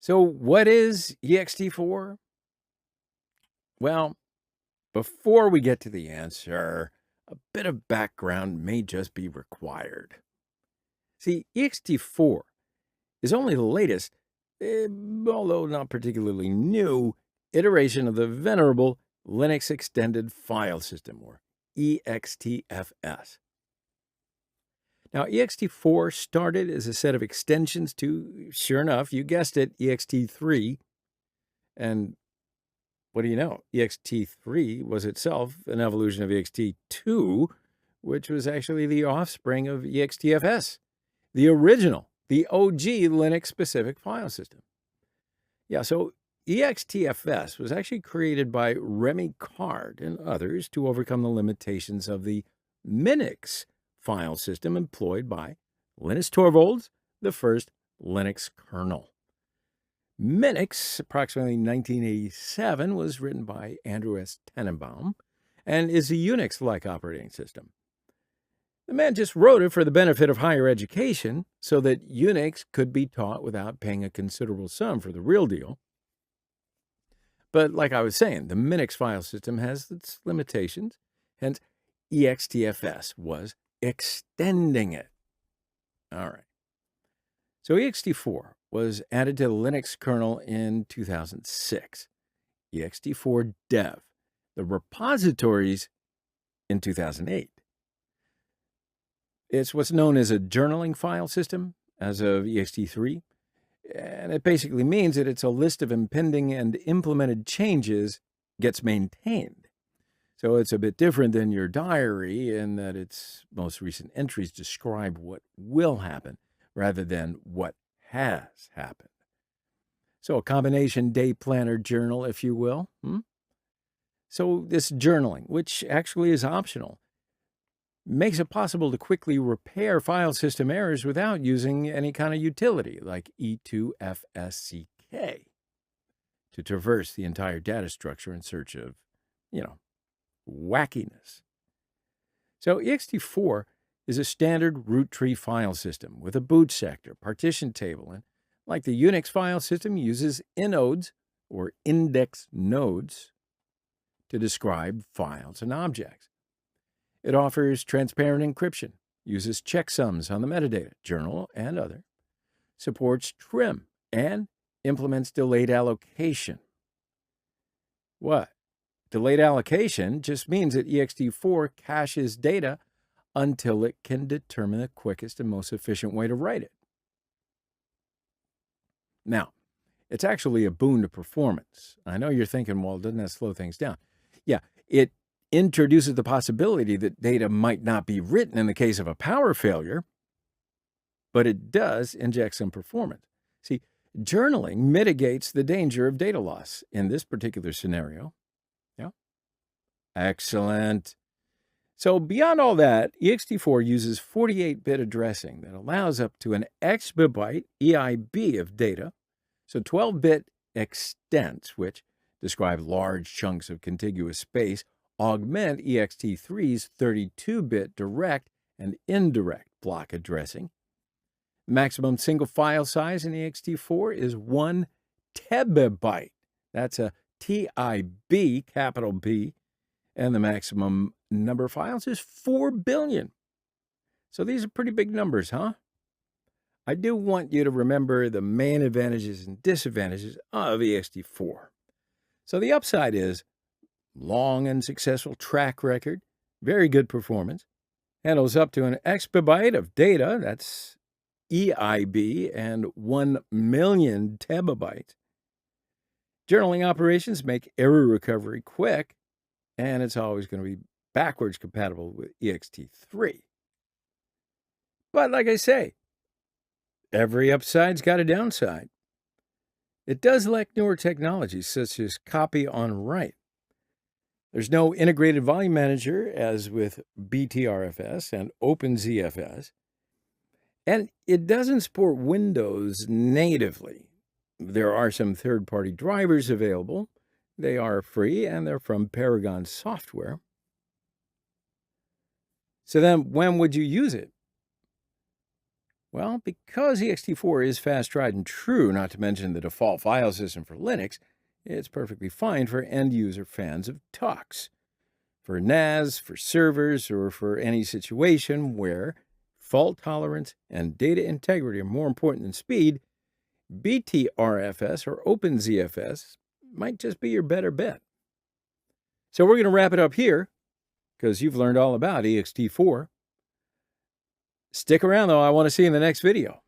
So what is ext4? Well, before we get to the answer, a bit of background may just be required. See, ext4 is only the latest, although not particularly new, iteration of the venerable Linux Extended File System, or ext4. Now, ext4 started as a set of extensions to, sure enough, you guessed it, ext3. And what do you know? ext3 was itself an evolution of ext2, which was actually the offspring of extfs, the original, the OG Linux-specific file system. Yeah, so extfs was actually created by Remy Card and others to overcome the limitations of the Minix file system employed by Linus Torvalds, the first Linux kernel. Minix, approximately 1987, was written by Andrew S. Tenenbaum and is a Unix-like operating system. The man just wrote it for the benefit of higher education so that Unix could be taught without paying a considerable sum for the real deal. But like I was saying, the Minix file system has its limitations, hence extfs was extending it. All right. So ext4 was added to the Linux kernel in 2006, ext4 dev, the repositories in 2008. It's what's known as a journaling file system as of ext3, and it basically means that it's a list of impending and implemented changes gets maintained. So it's a bit different than your diary in that its most recent entries describe what will happen rather than what has happened. So a combination day planner journal, if you will. So this journaling, which actually is optional, makes it possible to quickly repair file system errors without using any kind of utility like e2fsck to traverse the entire data structure in search of, wackiness. So ext4 is a standard root tree file system with a boot sector, partition table, and like the Unix file system, uses inodes or index nodes to describe files and objects. It offers transparent encryption, uses checksums on the metadata, journal, and other, supports trim, and implements delayed allocation. What? Delayed allocation just means that ext4 caches data until it can determine the quickest and most efficient way to write it. Now, it's actually a boon to performance. I know you're thinking, well, doesn't that slow things down? Yeah, it introduces the possibility that data might not be written in the case of a power failure, but it does inject some performance. See, journaling mitigates the danger of data loss in this particular scenario. Yeah. Excellent. So beyond all that, ext4 uses 48-bit addressing that allows up to an exabyte EIB of data. So 12-bit extents, which describe large chunks of contiguous space, augment ext3's 32-bit direct and indirect block addressing. Maximum single file size in ext4 is 1 tebibyte. That's a TIB, capital B. And the maximum number of files is 4 billion. So these are pretty big numbers, huh? I do want you to remember the main advantages and disadvantages of ext4. So the upside is long and successful track record, very good performance, handles up to an exabyte of data, that's EIB, and 1 million tebibytes. Journaling operations make error recovery quick, and it's always going to be backwards compatible with ext3. But like I say, every upside's got a downside. It does lack newer technologies such as copy on write. There's no integrated volume manager as with BTRFS and OpenZFS, and it doesn't support Windows natively. There are some third-party drivers available. They are free, and they're from Paragon Software. So then, when would you use it? Well, because ext4 is fast, tried, and true, not to mention the default file system for Linux, it's perfectly fine for end-user fans of Tux. For NAS, for servers, or for any situation where fault tolerance and data integrity are more important than speed, BTRFS or OpenZFS might just be your better bet. So we're going to wrap it up here because you've learned all about ext4. Stick around, though. I want to see you in the next video.